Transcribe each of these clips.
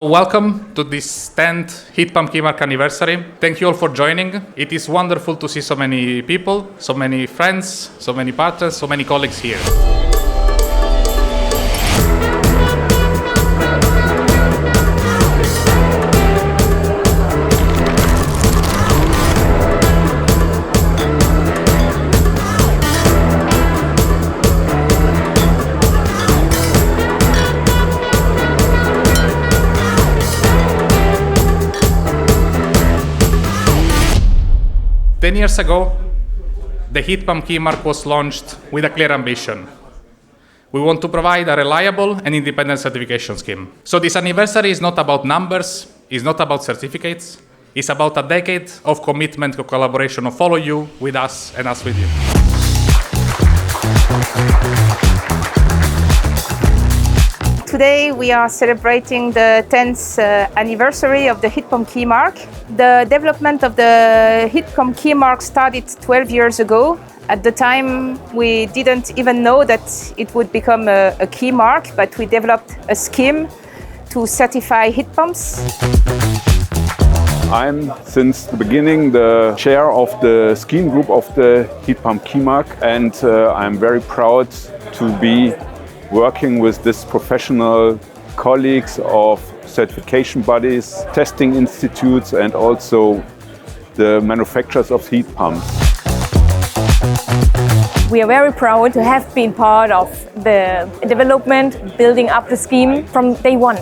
Welcome to this 10th Heat Pump KEYMARK anniversary. Thank you all for joining. It is wonderful to see so many people, so many friends, so many partners, so many colleagues here. 10 years ago, the Heat Pump KEYMARK was launched with a clear ambition. We want to provide a reliable and independent certification scheme. So this anniversary is not about numbers, it's not about certificates, it's about a decade of commitment to collaboration of all of you with us and us with you. Today we are celebrating the 10th anniversary of the Heat Pump KEYMARK. The development of the Heat Pump KEYMARK started 12 years ago. At the time we didn't even know that it would become a key mark, but we developed a scheme to certify heat pumps. I'm since the beginning the chair of the scheme group of the Heat Pump KEYMARK, and I'm very proud to be working with this professional colleagues of certification bodies, testing institutes, and also the manufacturers of heat pumps. We are very proud to have been part of the development, building up the scheme from day one.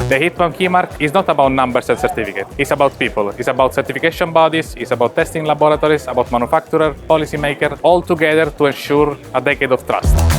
The Heat Pump KEYMARK is not about numbers and certificates. It's about people. It's about certification bodies. It's about testing laboratories, about manufacturer, policymaker, all together to ensure a decade of trust.